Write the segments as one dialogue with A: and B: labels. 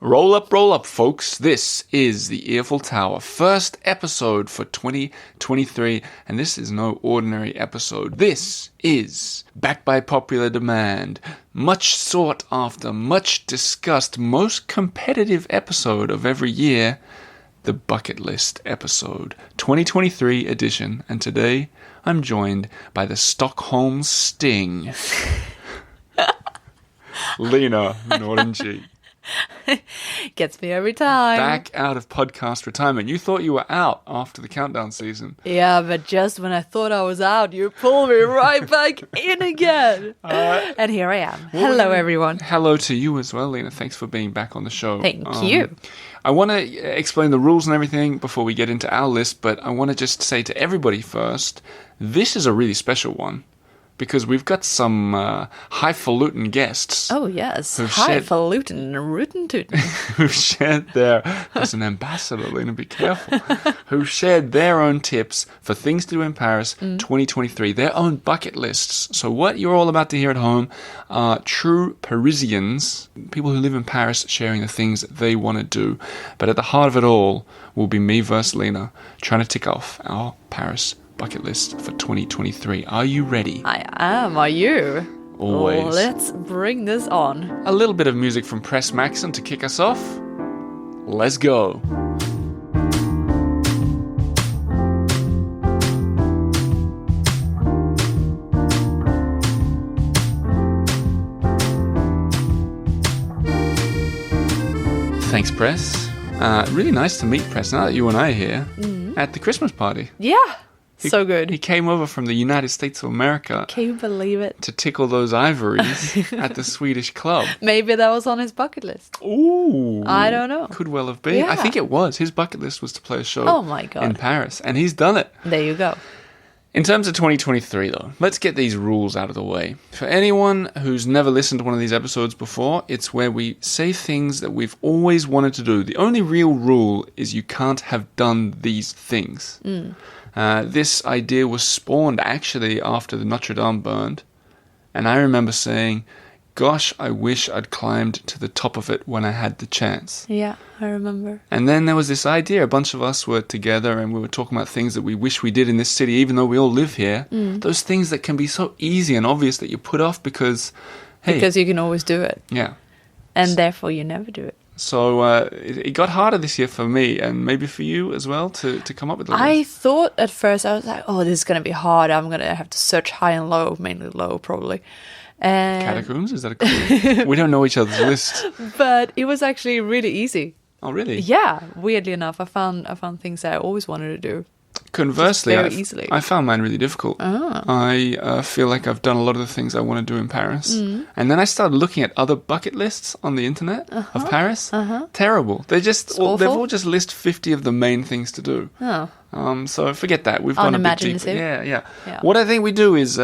A: Roll up, folks. This is the Earful Tower, first episode for 2023, and this is no ordinary episode. This is, backed by popular demand, much sought after, much discussed, most competitive episode of every year, the Bucket List episode, 2023 edition, and today I'm joined by the Stockholm Sting, Lina Nordenji.
B: Gets me every time.
A: Back out of podcast retirement. You thought you were out after the countdown season.
B: Yeah, but just when I thought I was out, you pulled me right back in again. And here I am. Hello, everyone.
A: Hello to you as well, Lina. Thanks for being back on the show.
B: Thank you.
A: I want to explain the rules and everything before we get into our list, but I want to just say to everybody first, this is a really special one. Because we've got some highfalutin guests.
B: Oh, yes. Highfalutin, rootin' tootin'.
A: Who've shared their... There's an ambassador, Lina, be careful. Who've shared their own tips for things to do in Paris 2023. Their own bucket lists. So what you're all about to hear at home are true Parisians, people who live in Paris sharing the things that they want to do. But at the heart of it all will be me versus Lina trying to tick off our Paris bucket list for 2023. Are you ready?
B: I am. Are you?
A: Always.
B: Oh, let's bring this on.
A: A little bit of music from Press Maxim to kick us off. Let's go. Thanks, Press. Really nice to meet Press now that you and I are here at the Christmas party.
B: Yeah. So good.
A: He came over from the United States of America.
B: Can you believe it?
A: To tickle those ivories at the Swedish club.
B: Maybe that was on his bucket list.
A: Ooh.
B: I don't know.
A: Could well have been.
B: Yeah.
A: I think it was. His bucket list was to play a show in Paris. And he's done it.
B: There you go.
A: In terms of 2023, though, let's get these rules out of the way. For anyone who's never listened to one of these episodes before, it's where we say things that we've always wanted to do. The only real rule is you can't have done these things. This idea was spawned actually after the Notre Dame burned. And I remember saying, gosh, I wish I'd climbed to the top of it when I had the chance.
B: Yeah, I remember.
A: And then there was this idea. A bunch of us were together and we were talking about things that we wish we did in this city, even though we all live here. Those things that can be so easy and obvious that you put off because, hey.
B: Because you can always do it.
A: Yeah.
B: And therefore you never do it.
A: So it got harder this year for me and maybe for you as well to come up with a list.
B: I thought at first, I was like, oh, this is going to be hard. I'm going to have to search high and low, mainly low probably.
A: Catacombs? Is that a clue? We don't know each other's list.
B: But it was actually really easy.
A: Oh, really?
B: Yeah, weirdly enough. I found things that I always wanted to do.
A: Conversely,
B: easily.
A: I found mine really difficult. I feel like I've done a lot of the things I want to do in Paris. And then I started looking at other bucket lists on the internet of Paris. Terrible. They've all just list 50 of the main things to do. So forget that. We've gone a bit deeper. Yeah. What I think we do is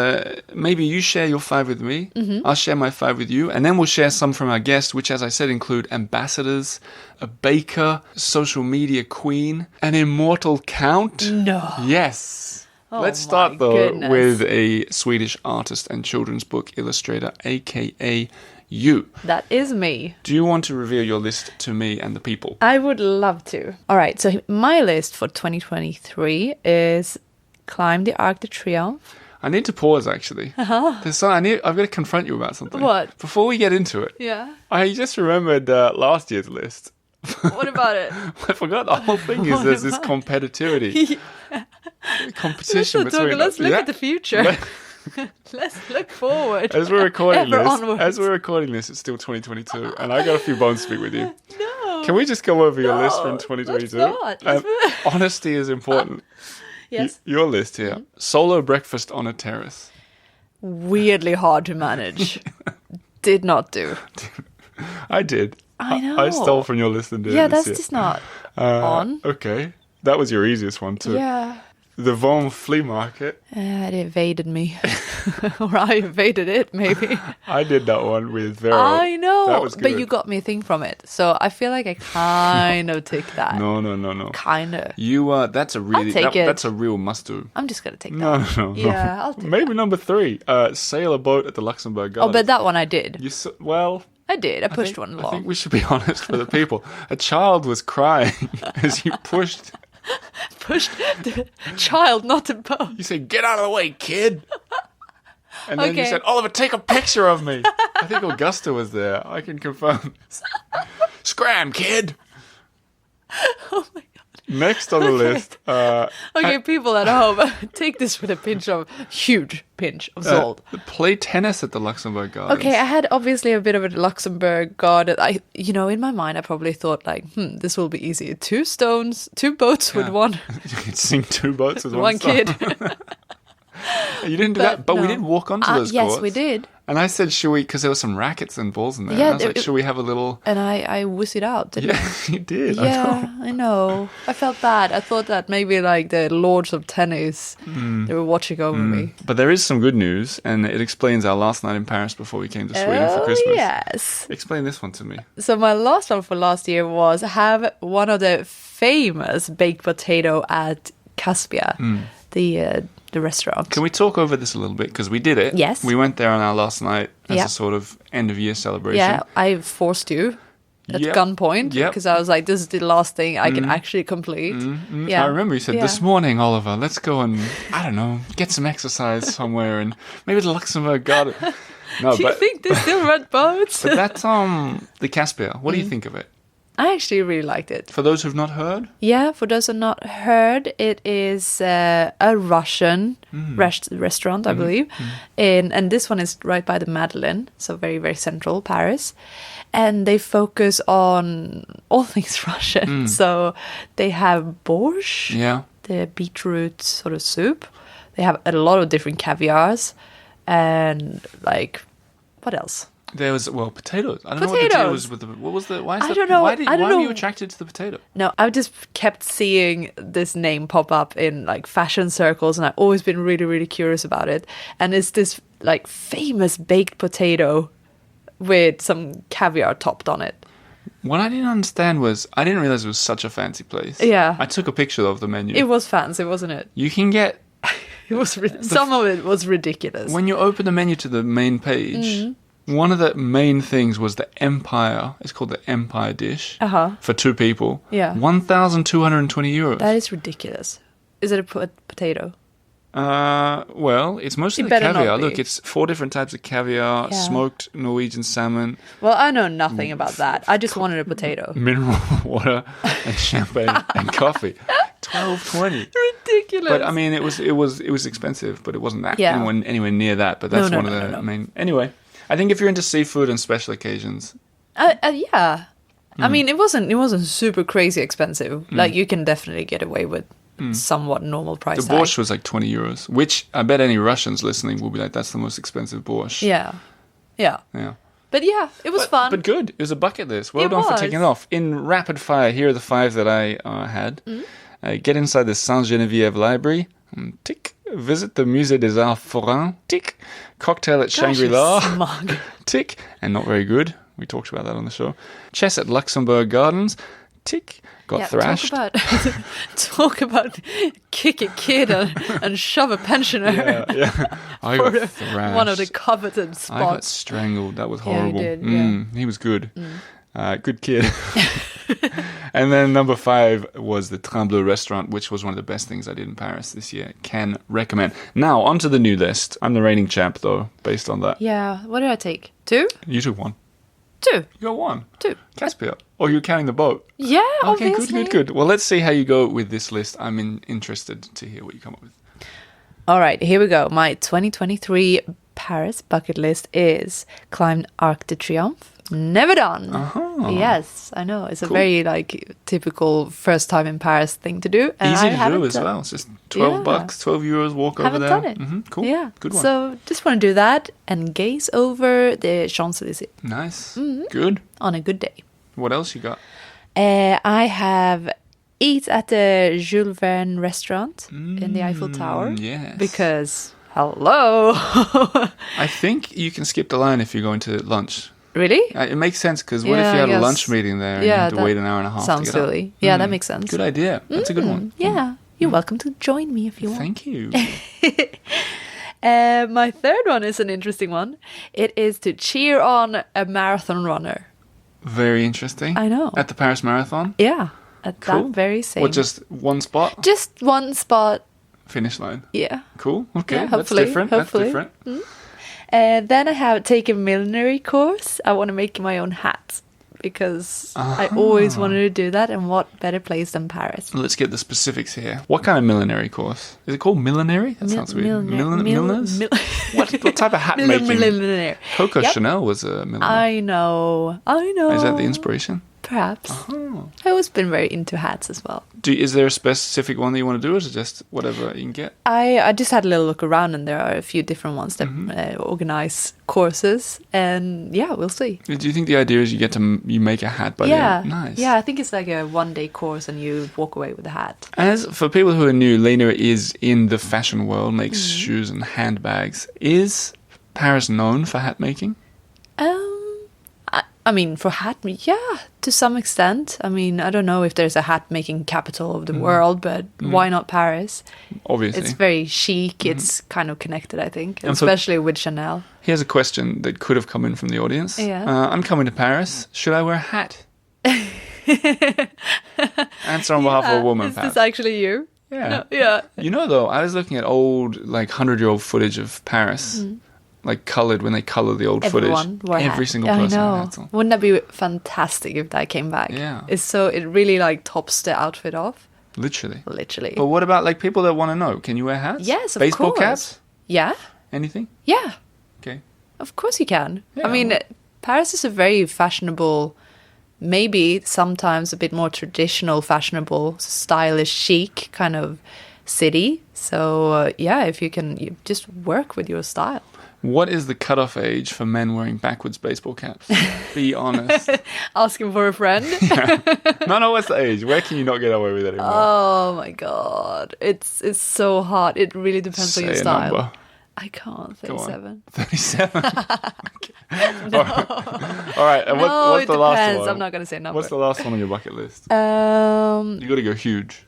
A: maybe you share your 5 with me. I'll share my 5 with you. And then we'll share some from our guests, which, as I said, include ambassadors, a baker, social media queen, an immortal count.
B: No.
A: Yes.
B: Oh,
A: Let's start, though,
B: goodness.
A: with a Swedish artist and children's book illustrator, a.k.a. you.
B: That is me.
A: Do you want to reveal your list to me and the people?
B: I would love to. All right, so my list for 2023 is climb the Arc de Triomphe.
A: I need to pause, actually. I've got to confront you about something.
B: What?
A: Before we get into it.
B: Yeah.
A: I just remembered last year's list.
B: What about it?
A: I forgot the whole thing is there's this competitivity. Competition between us.
B: Let's look at the future. Let's look forward.
A: As we're recording this, it's still 2022, and I got a few bones to speak with you.
B: No.
A: Can we just go over your list from 2022?
B: Let's not.
A: Honesty is important.
B: Yes.
A: Your list here. Solo breakfast on a terrace.
B: Weirdly hard to manage. Did not do.
A: I did.
B: I know.
A: I stole from your list and did it.
B: Yeah, that's just not on.
A: Okay. That was your easiest one too.
B: Yeah.
A: The Vom flea market.
B: It evaded me. Or I evaded it, maybe.
A: I did that one with Vero.
B: I know.
A: That was good.
B: But you got me a thing from it. So I feel like I kind of ticked that.
A: No.
B: Kind of.
A: That's a really... That's a real must-do.
B: I'm just going to take that.
A: No.
B: Yeah, I'll take
A: Maybe number 3. Sail a boat at the Luxembourg Gardens.
B: Oh, but that one I did. I did. I pushed one along.
A: I think we should be honest with the people. A child was crying as you pushed.
B: Pushed the child, not the boat.
A: You said, "Get out of the way, kid." And then you
B: Okay.
A: said, "Oliver, take a picture of me." I think Augusta was there. I can confirm this. Scram, kid.
B: Oh my god.
A: Next on the list.
B: Okay, people at home, take this with a huge pinch of salt.
A: Play tennis at the Luxembourg Gardens.
B: Okay, I had obviously a bit of a Luxembourg garden. In my mind, I probably thought like, this will be easy. 2 stones, 2 boats with one.
A: You could sing 2 boats with
B: one
A: stone.
B: kid.
A: You didn't do that, but we did walk onto those courts.
B: Yes, we did.
A: And I said, should we, because there were some rackets and balls in there.
B: Yeah,
A: and I was like, should we have a little...
B: And I whizzed it out, didn't I?
A: Yeah, you did.
B: Yeah, I know. I felt bad. I thought that maybe like the lords of tennis, they were watching over me.
A: But there is some good news, and it explains our last night in Paris before we came to Sweden for Christmas.
B: Yes.
A: Explain this one to me.
B: So my last one for last year was have one of the famous baked potato at Caspia, the restaurant.
A: Can we talk over this a little bit? Because we did it.
B: Yes.
A: We went there on our last night as
B: Yeah.
A: a sort of end-of-year celebration.
B: Yeah, I forced you at
A: Yep.
B: gunpoint
A: Yep.
B: because I was like, this is the last thing I can actually complete. Yeah.
A: I remember you said, this morning, Oliver, let's go and, I don't know, get some exercise somewhere and maybe the Luxembourg Garden. No,
B: Do you think they still rent boats?
A: But that's the Caspia. What do you think of it?
B: I actually really liked it.
A: For those who've not heard?
B: Yeah, for those who have not heard, it is a Russian restaurant, I believe. And this one is right by the Madeleine, so very, very central Paris. And they focus on all things Russian. So they have borscht, the beetroot sort of soup. They have a lot of different caviars. And like, what else?
A: There was, potatoes. I don't know what the deal was with the... What was the... Why is
B: I
A: that,
B: don't know.
A: Why,
B: I don't
A: were
B: know.
A: you attracted to the potato?
B: No, I just kept seeing this name pop up in like fashion circles, and I've always been really, really curious about it. And it's this like famous baked potato with some caviar topped on it.
A: What I didn't understand was, I didn't realize it was such a fancy place.
B: Yeah.
A: I took a picture of the menu.
B: It was fancy, wasn't it?
A: You can get...
B: It was some of it was ridiculous.
A: When you open the menu to the main page... One of the main things was the Empire. It's called the Empire dish for 2 people.
B: Yeah.
A: 1,220 euros.
B: That is ridiculous. Is it a potato?
A: Well, it's mostly
B: It
A: the
B: better not
A: caviar.
B: be.
A: Look, it's 4 different types of caviar,
B: Yeah.
A: smoked Norwegian salmon,
B: Well, I know nothing about that. I just wanted a potato.
A: mineral water, and champagne and coffee. 12.20.
B: Ridiculous.
A: But I mean, it was expensive, but it wasn't that anywhere near that. But that's
B: No,
A: one of the main. Anyway, I think if you're into seafood and special occasions,
B: yeah. I mean, it wasn't super crazy expensive. Like you can definitely get away with somewhat normal price
A: the
B: tag.
A: borscht was like 20 euros, which I bet any Russians listening will be like, that's the most expensive borscht.
B: Yeah.
A: Yeah.
B: But yeah, it was fun.
A: But good. It was a bucket list. Well
B: It
A: done for
B: was.
A: taking it off. In rapid fire, here are the 5 that I had. Get inside the Sainte-Geneviève Library. Tick. Visit the Musée des Arts Forains. Tick. Cocktail at Shangri-La.
B: Gosh, you're smug.
A: Tick. And not very good. We talked about that on the show. Chess at Luxembourg Gardens. Tick. Got thrashed.
B: Talk about kick a kid and shove a pensioner.
A: Yeah. I got thrashed.
B: One of the coveted spots.
A: I got strangled. That was horrible.
B: Yeah, you did, yeah.
A: He was good. Good kid. And then number 5 was the Tremblay restaurant, which was one of the best things I did in Paris this year. Can recommend. Now, onto the new list. I'm the reigning champ, though, based on that.
B: Yeah. What did I take? 2?
A: You took 1.
B: 2.
A: You got 1.
B: 2.
A: Caspia. Oh, you're counting the boat.
B: Yeah,
A: Okay,
B: obviously.
A: good. Well, let's see how you go with this list. I'm interested to hear what you come up with.
B: All right, here we go. My 2023 Paris bucket list is climb Arc de Triomphe. Never done. Yes, I know. It's a very like typical first time in Paris thing to do. And
A: Easy
B: I
A: to
B: haven't
A: do as well. It's just $12, 12 euros, walk over there.
B: haven't done it.
A: Cool.
B: Yeah.
A: Good one.
B: So just want to do that and gaze over the Champs-Élysées
A: Nice. Good.
B: on a good day.
A: What else you got?
B: I have eat at the Jules Verne restaurant in the Eiffel Tower.
A: Yes.
B: Because, hello.
A: I think you can skip the line if you're going to lunch.
B: Really?
A: It makes sense because what
B: Yeah,
A: if you had
B: I
A: a lunch
B: guess.
A: meeting there and you had to
B: that
A: wait an hour and a half
B: sounds
A: to get
B: silly.
A: up?
B: Yeah, that makes sense.
A: Good idea. That's a good one.
B: Yeah, you're welcome to join me if you want.
A: Thank you.
B: My third one is an interesting one. It is to cheer on a marathon runner.
A: Very interesting.
B: I know.
A: At the Paris Marathon?
B: Yeah, at
A: Cool.
B: that very same.
A: What, just one spot?
B: Just one spot.
A: Finish line.
B: Yeah.
A: Cool. Okay.
B: Yeah,
A: That's different.
B: hopefully.
A: That's different.
B: Then I have taken a millinery course. I want to make my own hats because I always wanted to do that. And what better place than Paris?
A: Let's get the specifics here. What kind of millinery course? Is it called millinery? That sounds weird. Milliners? What type of hat making?
B: Milliner.
A: Coco Chanel was a milliner.
B: I know.
A: Is that the inspiration?
B: Perhaps. I've always been very into hats as well.
A: Is there a specific one that you want to do, or is it just whatever you can get?
B: I just had a little look around, and there are a few different ones that organize courses, and yeah, we'll see.
A: Do you think the idea is you make a hat by the end? Nice.
B: Yeah, I think it's like a one-day course, and you walk away with a hat.
A: As for people who are new, Lina is in the fashion world, makes shoes and handbags. Is Paris known for hat making?
B: I mean, for hat, yeah, to some extent. I mean, I don't know if there's a hat-making capital of the world, but why not Paris?
A: Obviously.
B: It's very chic. It's kind of connected, I think, especially with Chanel.
A: Here's a question that could have come in from the audience.
B: Yeah.
A: I'm coming to Paris. Should I wear a hat? Answer on behalf of a woman,
B: Is
A: perhaps.
B: this actually you?
A: Yeah.
B: No, yeah.
A: You know, though, I was looking at old, 100-year-old footage of Paris. Coloured when they colour the old
B: Everyone
A: footage.
B: wore
A: Every
B: hats.
A: single
B: I
A: person
B: know.
A: had hats on.
B: Wouldn't that be fantastic if that came back?
A: Yeah.
B: It really tops the outfit off.
A: Literally.
B: But
A: what about people that want to know? Can you wear hats?
B: Yes, of
A: Baseball
B: course.
A: caps?
B: Yeah.
A: Anything?
B: Yeah.
A: Okay.
B: Of course you can.
A: Yeah.
B: I mean, Paris is a very fashionable, maybe sometimes a bit more traditional, fashionable, stylish, chic kind of city. So, if you just work with your style.
A: What is the cutoff age for men wearing backwards baseball caps? Be honest.
B: Asking for a friend.
A: No, what's the age? Where can you not get away with it anymore?
B: Oh my god. It's so hard. It really depends on your style.
A: Number.
B: I can't. 37.
A: 37? No. All right. And what's the last
B: depends.
A: one?
B: I'm not going to say a number.
A: What's the last one on your bucket list? You got to go huge.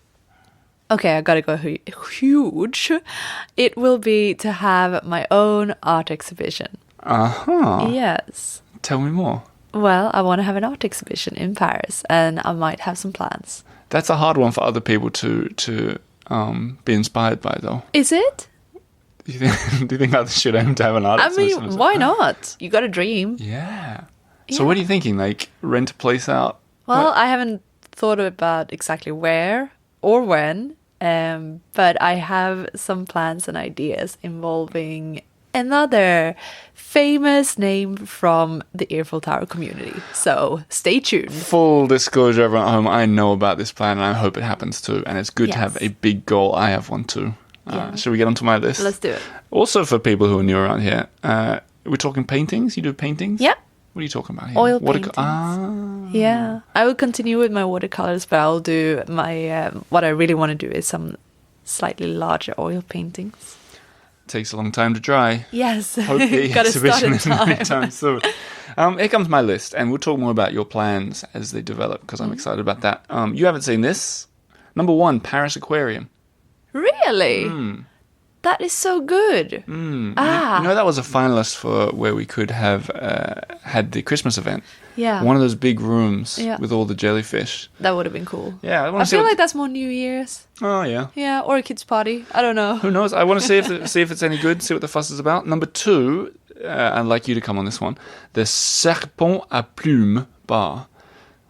B: Okay, I gotta go huge. It will be to have my own art exhibition. Yes.
A: Tell me more.
B: Well, I want to have an art exhibition in Paris, and I might have some plans.
A: That's a hard one for other people to be inspired by, though.
B: Is it?
A: Do you think I should aim to have an art exhibition?
B: I mean, why not? You got a dream.
A: Yeah. So what are you thinking? Rent a place out?
B: Well, I haven't thought about exactly where or when, but I have some plans and ideas involving another famous name from the Earful Tower community. So stay tuned.
A: Full disclosure, everyone at home, I know about this plan and I hope it happens too. And it's good to have a big goal. I have one too. Should we get onto my list?
B: Let's do it.
A: Also, for people who are new around here, we're talking paintings. You do paintings?
B: Yeah.
A: What are you talking about here?
B: Oil paintings. Yeah. I will continue with my watercolors, but I'll do my, what I really want to do is some slightly larger oil paintings.
A: Takes a long time to dry.
B: Yes.
A: Hope the exhibition is anytime soon. Here comes my list, and we'll talk more about your plans as they develop, because I'm excited about that. You haven't seen this. Number 1, Paris Aquarium.
B: Really? That is so good.
A: You know, that was a finalist for where we could have had the Christmas event.
B: Yeah.
A: One of those big rooms with all the jellyfish.
B: That would have been cool.
A: Yeah.
B: I feel like that's more New Year's.
A: Oh, yeah.
B: Yeah, or a kid's party. I don't know.
A: Who knows? I want to see if it's any good, see what the fuss is about. Number 2, I'd like you to come on this one, the Serpent à Plume bar.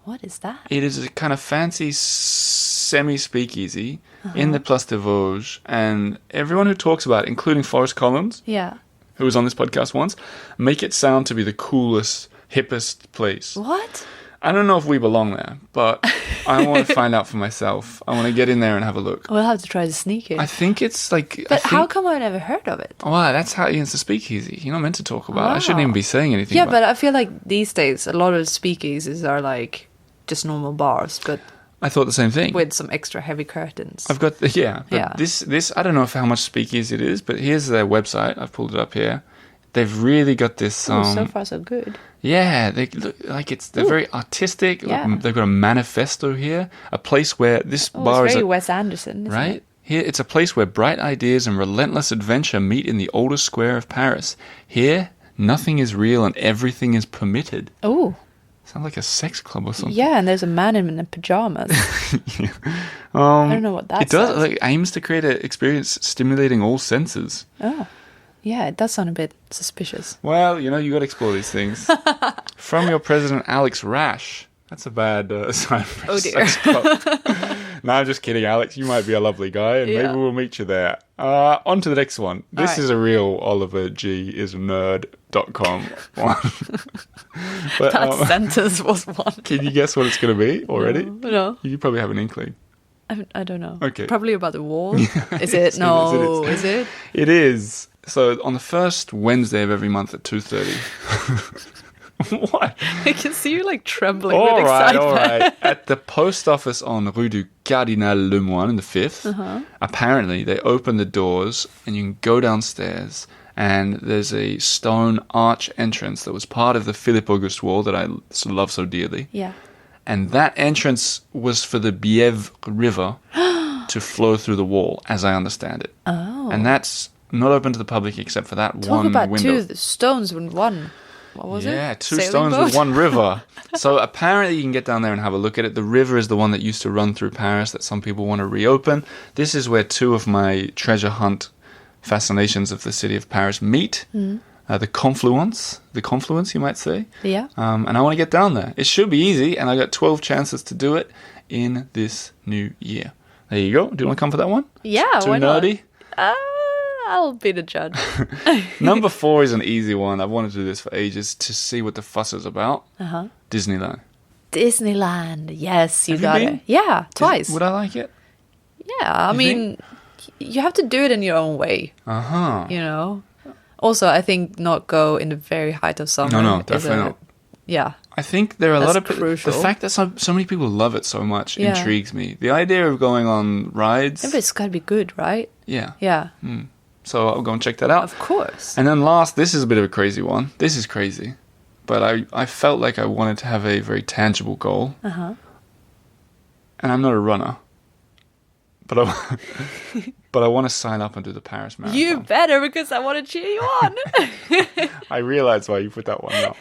B: What is that?
A: It is a kind of fancy semi-speakeasy in the Place de Vosges, and everyone who talks about it, including Forrest Collins, who was on this podcast once, make it sound to be the coolest, hippest place.
B: What?
A: I don't know if we belong there, but I want to find out for myself. I want to get in there and have a look.
B: We'll have to try to sneak in.
A: I think it's like...
B: But how come I never heard of it?
A: Wow, that's how it's a speakeasy. You're not meant to talk about it. I shouldn't even be saying anything
B: Yeah,
A: about
B: but I feel like these days, a lot of speakeasies are like just normal bars, but...
A: I thought the same thing.
B: With some extra heavy curtains.
A: I've got... This I don't know how much speakeasy it is, but here's their website. I've pulled it up here. They've really got this...
B: so far, so good.
A: Yeah, they look like they're very artistic.
B: Yeah.
A: They've got a manifesto here, a place where this bar
B: it's
A: is...
B: very Wes Anderson, isn't
A: right?
B: it?
A: Here, it's a place where bright ideas and relentless adventure meet in the oldest square of Paris. Here, nothing is real and everything is permitted.
B: Oh.
A: Sounds like a sex club or something.
B: Yeah, and there's a man in pajamas.
A: Yeah.
B: I don't know what that
A: It does. Like, aims to create an experience stimulating all senses.
B: Oh. Yeah, it does sound a bit suspicious.
A: Well, you got to explore these things. From your president, Alex Rash. That's a bad sign for a sex club. No, I'm just kidding, Alex. You might be a lovely guy, and maybe we'll meet you there. On to the next one. This is a real Oliver G. is nerd.com one. But,
B: that sentence was one.
A: Can you guess what it's going to be already?
B: No.
A: You probably have an inkling.
B: I don't know.
A: Okay.
B: Probably about the wall. Is it? No. Is it?
A: It is. So on the first Wednesday of every month at 2:30. What?
B: I can see you like trembling with excitement.
A: All right. At the post office on Rue du Cardinal Lemoine in the 5th, apparently they open the doors and you can go downstairs and there's a stone arch entrance that was part of the Philippe Auguste wall that I love so dearly.
B: Yeah.
A: And that entrance was for the Bièvre River to flow through the wall, as I understand it.
B: Oh.
A: And that's not open to the public except for that one window.
B: Talk about two stones in one. What was it?
A: Yeah, two
B: Sailing
A: stones
B: boat?
A: with one river. So apparently you can get down there and have a look at it. The river is the one that used to run through Paris that some people want to reopen. This is where two of my treasure hunt fascinations of the city of Paris meet. The confluence, you might say.
B: Yeah.
A: And I want to get down there. It should be easy, and I got 12 chances to do it in this new year. There you go. Do you want to come for that one?
B: Yeah,
A: Too
B: why
A: nerdy?
B: not? I'll be the judge.
A: Number 4 is an easy one. I've wanted to do this for ages to see what the fuss is about. Disneyland.
B: Disneyland. Yes, you
A: Have
B: got
A: you
B: it.
A: been?
B: Yeah, twice.
A: Would I like it?
B: Yeah, I mean, you have to do it in your own way. You know? Also, I think not go in the very height of summer.
A: No, definitely not.
B: Yeah.
A: I think there are a lot of
B: crucial.
A: The fact that so many people love it so much intrigues me. The idea of going on rides.
B: Yeah, but it's got to be good, right?
A: Yeah.
B: Yeah.
A: So I'll go and check that out.
B: Of course.
A: And then last, this is a bit of a crazy one. This is crazy. But I felt like I wanted to have a very tangible goal. And I'm not a runner. But I want to sign up and do the Paris Marathon.
B: You better, because I want to cheer you on.
A: I realize why you put that one out.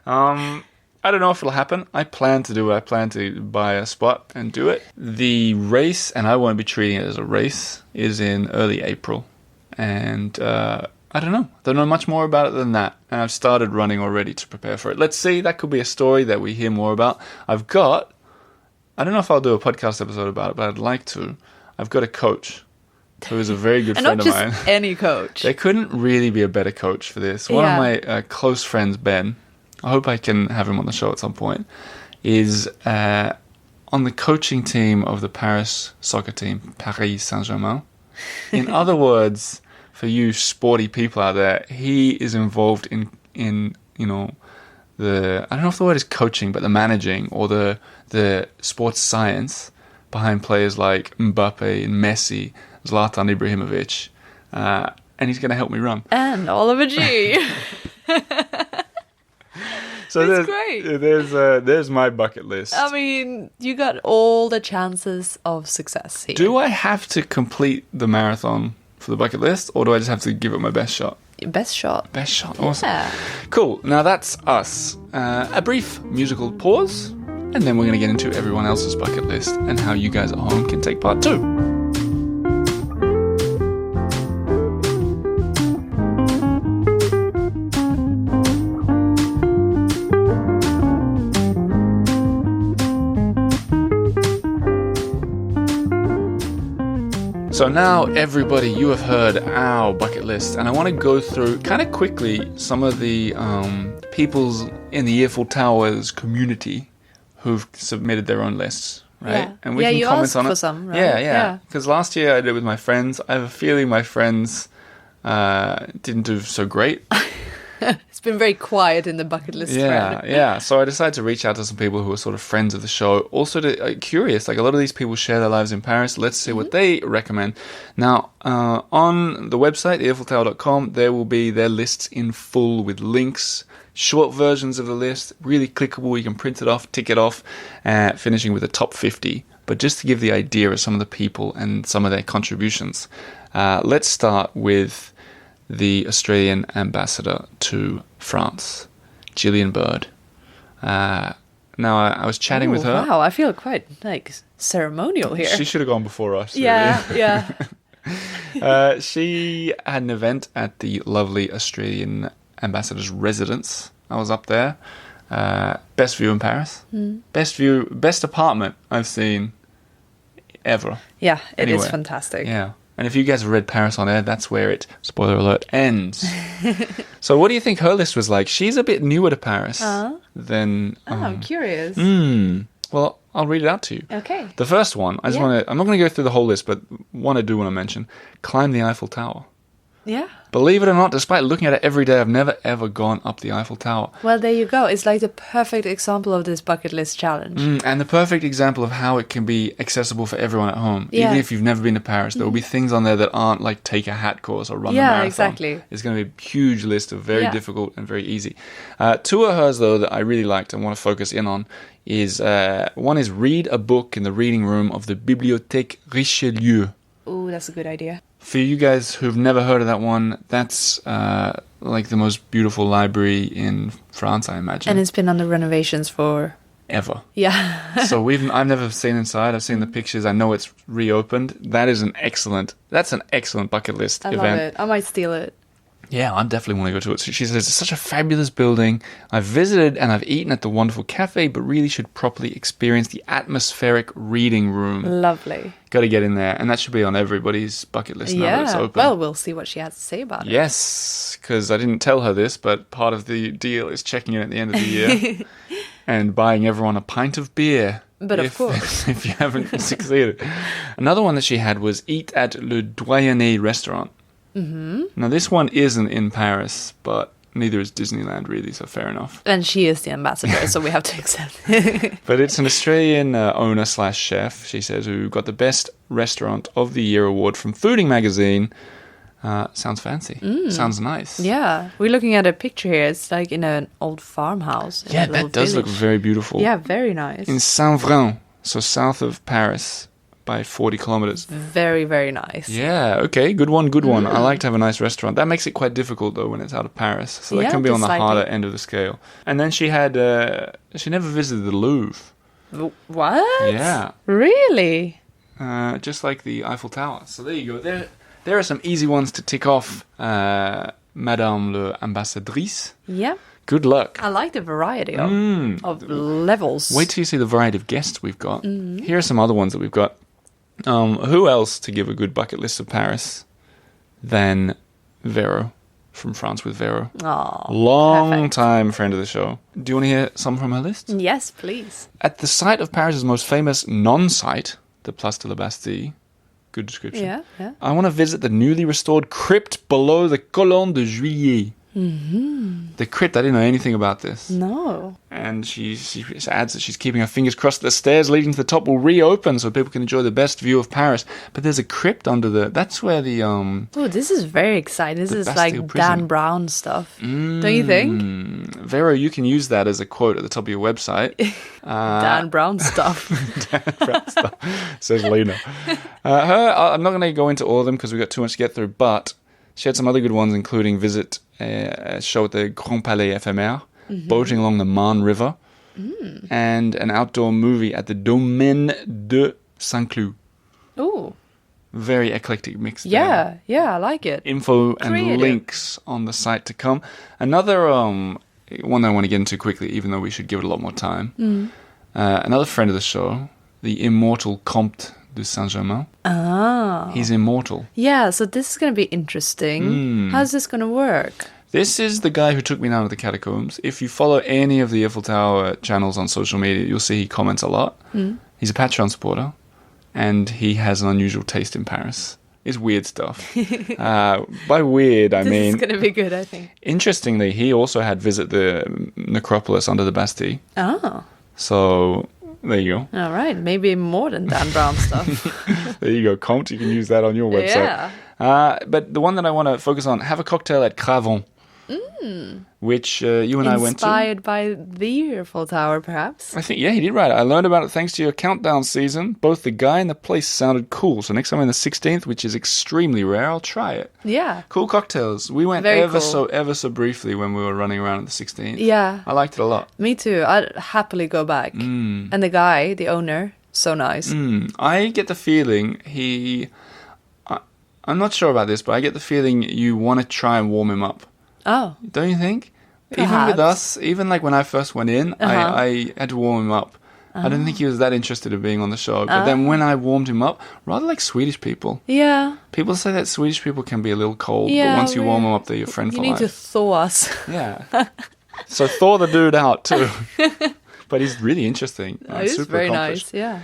A: I don't know if it'll happen. I plan to do it. I plan to buy a spot and do it. The race, and I won't be treating it as a race, is in early April. And I don't know. Don't know much more about it than that. And I've started running already to prepare for it. Let's see. That could be a story that we hear more about. I don't know if I'll do a podcast episode about it, but I'd like to. I've got a coach who is a very good friend of mine.
B: And not just any coach.
A: There couldn't really be a better coach for this. One of my close friends, Ben, I hope I can have him on the show at some point, is on the coaching team of the Paris soccer team, Paris Saint Germain. In other words, for you sporty people out there, he is involved in the, I don't know if the word is coaching, but the managing or the sports science behind players like Mbappe and Messi, Zlatan Ibrahimovic, and he's going to help me run.
B: And Oliver G.
A: So
B: that's great.
A: There's my bucket list.
B: I mean, you got all the chances of success here.
A: Do I have to complete the marathon for the bucket list, or do I just have to give it my best shot?
B: Best shot.
A: Best shot. Awesome.
B: Yeah.
A: Cool. Now that's us. A brief musical pause, and then we're going to get into everyone else's bucket list and how you guys at home can take part too. So now, everybody, you have heard our bucket list, and I want to go through kind of quickly some of the people's in the Earful Towers community who've submitted their own lists, right?
B: Yeah.
A: And we can comment on it.
B: For some, right?
A: Yeah. Because last year I did it with my friends. I have a feeling my friends didn't do so great.
B: It's been very quiet in the bucket list thread.
A: Yeah. So I decided to reach out to some people who are sort of friends of the show. Also, curious, like a lot of these people share their lives in Paris. Let's see what they recommend. Now, on the website, earfultower.com, there will be their lists in full with links, short versions of the list, really clickable. You can print it off, tick it off, finishing with the top 50 but just to give the idea of some of the people and some of their contributions. Let's start with the Australian ambassador to France, Gillian Bird. Now, I was chatting with her.
B: Wow, I feel quite, ceremonial here.
A: She should have gone before us.
B: Yeah,
A: really.
B: yeah.
A: She had an event at the lovely Australian ambassador's residence. I was up there. Best view in Paris. Best apartment I've seen ever.
B: Yeah, it is
A: Anywhere.
B: fantastic.
A: Yeah. And if you guys have read Paris on Air, that's where it, spoiler alert, ends. So what do you think her list was like? She's a bit newer to Paris than...
B: I'm curious.
A: Well, I'll read it out to you.
B: Okay.
A: The first one, I'm not going to go through the whole list, but one I do want to mention, climb the Eiffel Tower.
B: Yeah.
A: Believe it or not, despite looking at it every day, I've never ever gone up the Eiffel Tower.
B: Well, there you go. It's like the perfect example of this bucket list challenge.
A: And the perfect example of how it can be accessible for everyone at home.
B: Yeah.
A: Even if you've never been to Paris, there will be things on there that aren't like take a hat course or run the marathon.
B: Yeah, exactly.
A: It's going to be a huge list of very difficult and very easy. Two of hers, though, that I really liked and want to focus in on is, one is read a book in the reading room of the Bibliothèque Richelieu.
B: Ooh, that's a good idea.
A: For you guys who've never heard of that one, that's like the most beautiful library in France, I imagine.
B: And it's been under renovations for...
A: Ever.
B: Yeah.
A: So I've never seen inside. I've seen the pictures. I know it's reopened. That's an excellent bucket list
B: I
A: event.
B: love it. I might steal it.
A: Yeah, I definitely want to go to it. So she says, it's such a fabulous building. I've visited and I've eaten at the wonderful cafe, but really should properly experience the atmospheric reading room.
B: Lovely.
A: Got to get in there. And that should be on everybody's bucket list now that it's open.
B: Well, we'll see what she has to say about it.
A: Yes, because I didn't tell her this, but part of the deal is checking in at the end of the year and buying everyone a pint of beer.
B: But of course.
A: If you haven't succeeded. Another one that she had was eat at Le Doyenné restaurant. Now, this one isn't in Paris, but neither is Disneyland, really, so fair enough.
B: And she is the ambassador, so we have to accept it.
A: But it's an Australian owner/chef, she says, who got the Best Restaurant of the Year award from Fooding magazine. Sounds fancy. Sounds nice.
B: Yeah. We're looking at a picture here. It's like in an old farmhouse.
A: Yeah, that does look very beautiful.
B: Yeah, very nice.
A: In Saint-Vrain, so south of Paris by 40 kilometers.
B: Very, very nice.
A: Yeah, okay, good one. I like to have a nice restaurant. That makes it quite difficult, though, when it's out of Paris. So that can be on the harder end of the scale. And then she had, she never visited the Louvre.
B: What?
A: Yeah.
B: Really?
A: Just like the Eiffel Tower. So there you go. There are some easy ones to tick off. Madame l'Ambassadrice.
B: Yeah.
A: Good luck.
B: I like the variety of levels.
A: Wait till you see the variety of guests we've got. Here are some other ones that we've got. Who else to give a good bucket list of Paris than Vero from France with Vero?
B: Oh,
A: long time friend of the show. Do you want to hear some from her list?
B: Yes, please.
A: At the site of Paris's most famous non-site, the Place de la Bastille, good description.
B: Yeah.
A: I want to visit the newly restored crypt below the Colonne de Juillet. The crypt, I didn't know anything about this.
B: No.
A: And she adds that she's keeping her fingers crossed that the stairs leading to the top will reopen so people can enjoy the best view of Paris. But there's a crypt under that's where the...
B: Oh, this is very exciting. This is
A: Bastille
B: like
A: prison.
B: Dan Brown stuff. Don't you think?
A: Vero, you can use that as a quote at the top of your website.
B: Dan Brown stuff.
A: Dan Brown stuff, says Lina. I'm not going to go into all of them because we've got too much to get through, but she had some other good ones, including visit a show at the Grand Palais Éphémère, boating along the Marne River, and an outdoor movie at the Domaine de Saint-Cloud.
B: Ooh.
A: Very eclectic mix there.
B: Yeah, I like it.
A: Info and links on the site to come. Another one that I want to get into quickly, even though we should give it a lot more time. Another friend of the show, the immortal Comte de Saint Germain.
B: Ah.
A: He's immortal.
B: Yeah, so this is going to be interesting. How's this going to work?
A: This is the guy who took me down to the catacombs. If you follow any of the Eiffel Tower channels on social media, you'll see he comments a lot. He's a Patreon supporter, and he has an unusual taste in Paris. It's weird stuff. By weird, I mean...
B: This is going to be good, I think.
A: Interestingly, he also had visit the necropolis under the Bastille.
B: Oh.
A: So... There you go.
B: All right, maybe more than Dan Brown stuff.
A: There you go, Comte. You can use that on your website.
B: Yeah.
A: But the one that I want to focus on, have a cocktail at Cravon. which you and I went to.
B: Inspired by the Earful Tower, perhaps?
A: I think, yeah, he did write it. I learned about it thanks to your countdown season. Both the guy and the place sounded cool. So next time I'm in the 16th, which is extremely rare, I'll try it.
B: Yeah.
A: Cool cocktails. We went ever so briefly when we were running around at the 16th.
B: Yeah.
A: I liked it a lot.
B: Me too. I'd happily go back. And the guy, the owner, so nice.
A: I get the feeling I'm not sure about this, but I get the feeling you want to try and warm him up.
B: Oh.
A: Don't you think?
B: Perhaps.
A: Even with us, even like when I first went in, I had to warm him up. I didn't think he was that interested in being on the show. But then when I warmed him up, rather like Swedish people.
B: Yeah.
A: People say that Swedish people can be a little cold, but once you warm them up, they're your friend for life.
B: You need to thaw us.
A: Yeah. So thaw the dude out too. But he's really interesting.
B: He's
A: super
B: very
A: accomplished.
B: nice,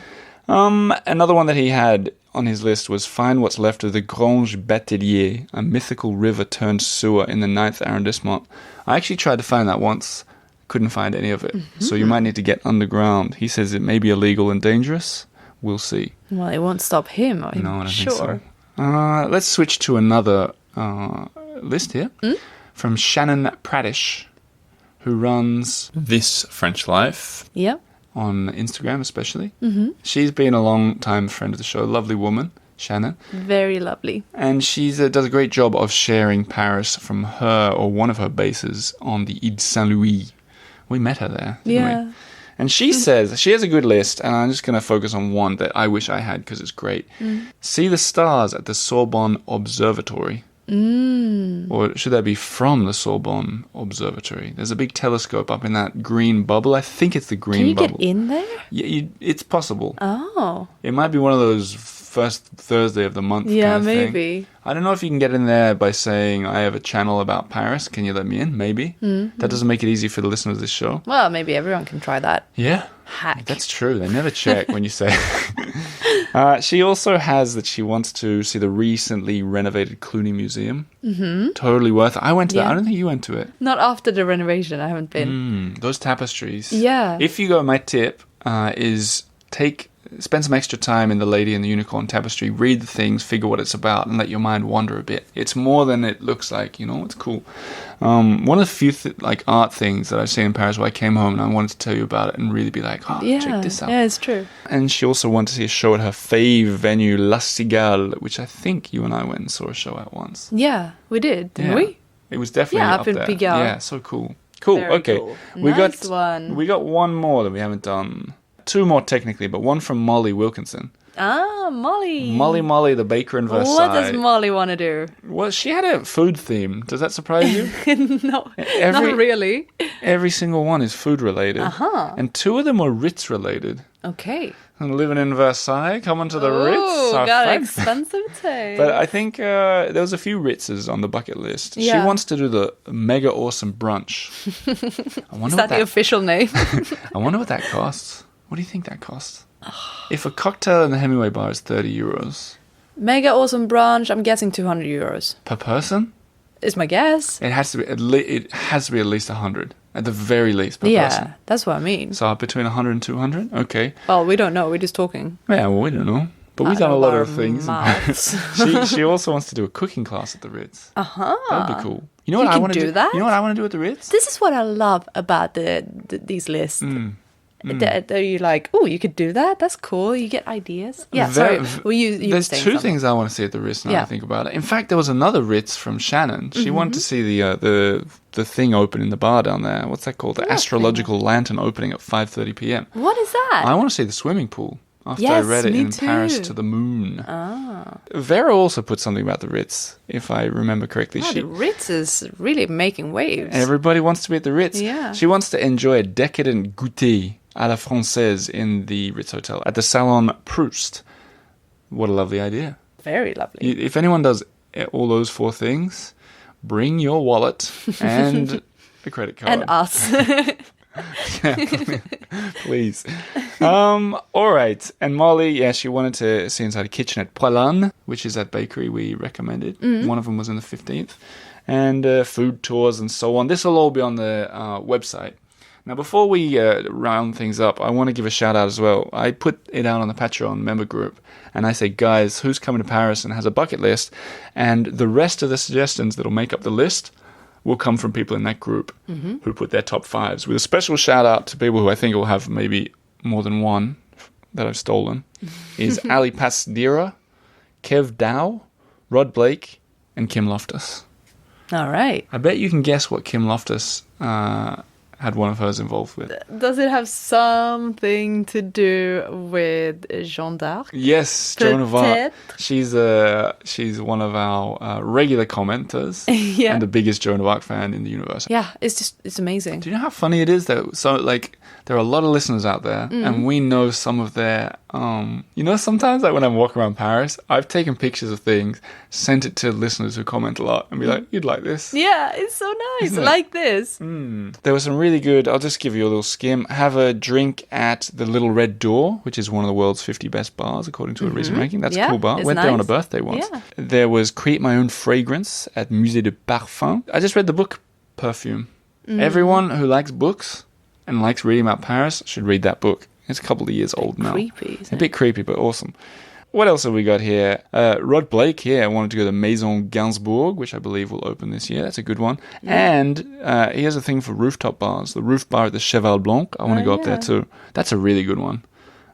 B: yeah.
A: Another one that he had on his list was find what's left of the Grange Batelier, a mythical river turned sewer in the 9th arrondissement. I actually tried to find that once. Couldn't find any of it. So you might need to get underground. He says it may be illegal and dangerous. We'll see.
B: Well, it won't stop him, I'm
A: No, I don't
B: sure.
A: think so. Let's switch to another list here. From Shannon Pratuch, who runs This French Life.
B: Yeah.
A: On Instagram especially. She's been a long time friend of the show. Lovely woman, Shannon.
B: Very lovely.
A: And she does a great job of sharing Paris from her or one of her bases on the Ile Saint-Louis. We met her there, didn't we? And she says, she has a good list, and I'm just going to focus on one that I wish I had because it's great. See the stars at the Sorbonne Observatory. Or should that be from the Sorbonne Observatory? There's a big telescope up in that green bubble. I think it's the green bubble.
B: Can you get in there?
A: Yeah, it's possible.
B: Oh.
A: It might be one of those first Thursday of the month kind of thing.
B: Maybe.
A: I don't know if you can get in there by saying, I have a channel about Paris. Can you let me in? Maybe. That doesn't make it easy for the listeners of this show.
B: Well, maybe everyone can try that.
A: Yeah.
B: Hack.
A: That's true. They never check when you say she also has that she wants to see the recently renovated Cluny Museum. Totally worth it. I went to that. I don't think you went to it.
B: Not after the renovation. I haven't been.
A: Those tapestries.
B: Yeah.
A: If you go, my tip is spend some extra time in the Lady and the Unicorn tapestry, read the things, figure what it's about, and let your mind wander a bit. It's more than it looks like, it's cool. One of the few art things that I've seen in Paris where I came home and I wanted to tell you about it and really be like, check this out.
B: Yeah, it's true.
A: And she also wanted to see a show at her fave venue, La Cigale, which I think you and I went and saw a show at once.
B: Yeah, we did, didn't we?
A: It was definitely up
B: in
A: there.
B: Pigalle.
A: Yeah, so cool. Cool,
B: Very
A: okay.
B: cool.
A: We
B: got
A: one more that we haven't done. Two more technically, but one from Molly Wilkinson.
B: Ah, Molly.
A: Molly, the baker in Versailles.
B: What does Molly want to do?
A: Well, she had a food theme. Does that surprise you?
B: No, not really.
A: Every single one is food related. And two of them were Ritz related.
B: Okay.
A: And living in Versailles, coming to the Ritz.
B: Oh, got expensive taste.
A: But I think there was a few Ritzes on the bucket list.
B: Yeah.
A: She wants to do the mega awesome brunch.
B: Is that the official name?
A: I wonder what that costs. What do you think that costs? If a cocktail in the Hemingway bar is 30 euros.
B: Mega awesome brunch, I'm guessing 200 euros.
A: Per person?
B: Is my guess.
A: It has to be at least 100. At the very least per person.
B: Yeah, that's what I mean.
A: So between 100 and 200? Okay.
B: Well, we don't know. We're just talking.
A: Yeah, well, we don't know. But we've done a lot of things.
B: Mouths.
A: She also wants to do a cooking class at the Ritz.
B: Uh-huh.
A: That would be cool. You know what I want to do?
B: That?
A: You know what I want to do at the Ritz?
B: This is what I love about these lists. You're like, oh, you could do that? That's cool. You get ideas. Yeah, sorry.
A: There's two things I want to see at the Ritz now I think about it. In fact, there was another Ritz from Shannon. She wanted to see the thing open in the bar down there. What's that called? The astrological lantern opening at 5:30 p.m.
B: What is that?
A: I want to see the swimming pool. After I read it in Paris to the Moon. Vera also put something about the Ritz, if I remember correctly.
B: The Ritz is really making waves.
A: Everybody wants to be at the Ritz.
B: Yeah.
A: She wants to enjoy a decadent goûter à la française in the Ritz Hotel at the Salon Proust. What a lovely idea.
B: Very lovely.
A: If anyone does all those four things, bring your wallet and the credit card.
B: And us.
A: Please. All right. And Molly, she wanted to see inside a kitchen at Poilâne, which is that bakery we recommended. One of them was in the 15th. And food tours and so on. This will all be on the website. Now, before we round things up, I want to give a shout out as well. I put it out on the Patreon member group, and I say, guys, who's coming to Paris and has a bucket list? And the rest of the suggestions that'll make up the list will come from people in that group who put their top 5s, with a special shout out to people who I think will have maybe more than one that I've stolen, is Ali Pasdira, Kev Dow, Rod Blake, and Kim Loftus.
B: All right.
A: I bet you can guess what Kim Loftus had one of hers involved with.
B: Does it have something to do with Jeanne d'Arc?
A: Yes, Joan of Arc. She's one of our regular commenters and the biggest Joan of Arc fan in the universe.
B: Yeah, it's amazing.
A: Do you know how funny it is that there are a lot of listeners out there, and we know some of their sometimes when I'm walking around Paris, I've taken pictures of things, sent it to listeners who comment a lot, and be like, "You'd like this."
B: Yeah, it's so nice. Like this.
A: There was some really good. I'll just give you a little skim. Have a drink at the Little Red Door, which is one of the world's 50 best bars according to a recent ranking. That's a cool bar. Went there on a birthday once. Yeah. There was Create My Own Fragrance at Musée de Parfum. I just read the book Perfume. Everyone who likes books and likes reading about Paris should read that book. It's a couple of years old now.
B: Creepy, isn't it?
A: A bit creepy, but awesome. What else have we got here? Rod Blake here wanted to go to Maison Gainsbourg, which I believe will open this year. That's a good one. Yeah. And he has a thing for rooftop bars. The roof bar at the Cheval Blanc. I want to go up there too. That's a really good one.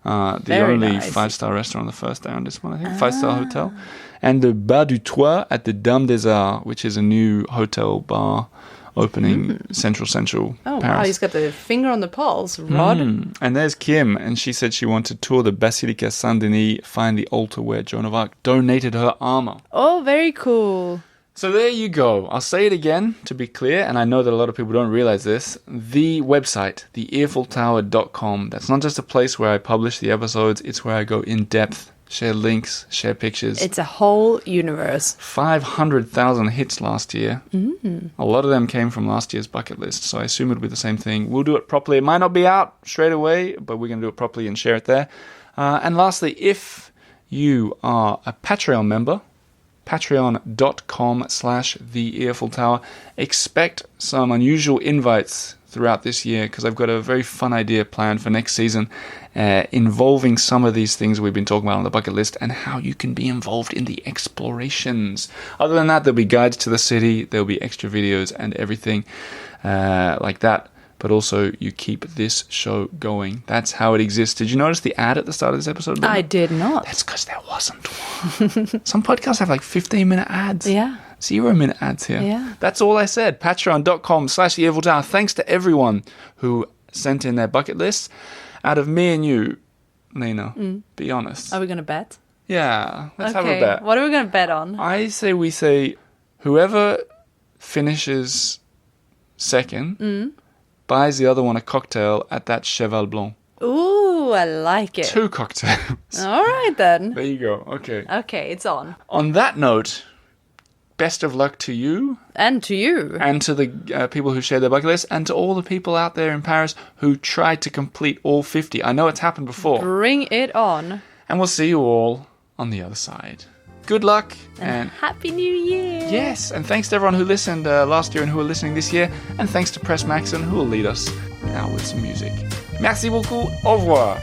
A: The only 5-star restaurant on the first day on this one, I think. 5-star hotel. And the Bar du Toit at the Dame des Arts, which is a new hotel bar opening central
B: Oh,
A: Paris.
B: wow, he's got the finger on the pulse, Rod.
A: And there's Kim, and she said she wanted to tour the Basilica Saint-Denis, find the altar where Joan of Arc donated her armor.
B: Oh, very cool.
A: So there you go. I'll say it again to be clear, and I know that a lot of people don't realize this. The website, theearfultower.com, that's not just a place where I publish the episodes, it's where I go in depth, share links, share pictures.
B: It's a whole universe.
A: 500,000 hits last year. A lot of them came from last year's bucket list, so I assume it'll be the same thing. We'll do it properly. It might not be out straight away, but we're going to do it properly and share it there. And lastly, if you are a Patreon member, patreon.com/theearfultower, expect some unusual invites throughout this year, because I've got a very fun idea planned for next season involving some of these things we've been talking about on the bucket list and how you can be involved in the explorations. Other than that, there'll be guides to the city, there'll be extra videos and everything like that. But also, you keep this show going. That's how it exists. Did you notice the ad at the start of this episode?
B: I did not.
A: That's because there wasn't one. Some podcasts have like 15-minute ads.
B: Yeah.
A: 0-minute ads here.
B: Yeah.
A: That's all I said. Patreon.com/theearfultower. Thanks to everyone who sent in their bucket lists. Out of me and you, Lina, be honest.
B: Are we going to bet?
A: Yeah. Let's have a bet.
B: What are we going to bet on?
A: We say whoever finishes second buys the other one a cocktail at that Cheval Blanc.
B: Ooh, I like it.
A: 2 cocktails.
B: All right, then.
A: There you go. Okay.
B: Okay, it's on.
A: On that note, best of luck to you.
B: And to you.
A: And to the people who share their bucket list. And to all the people out there in Paris who tried to complete all 50. I know it's happened before.
B: Bring it on.
A: And we'll see you all on the other side. Good luck.
B: And Happy New Year.
A: Yes, and thanks to everyone who listened last year and who are listening this year. And thanks to Press Maxon, who will lead us now with some music. Merci beaucoup. Au revoir.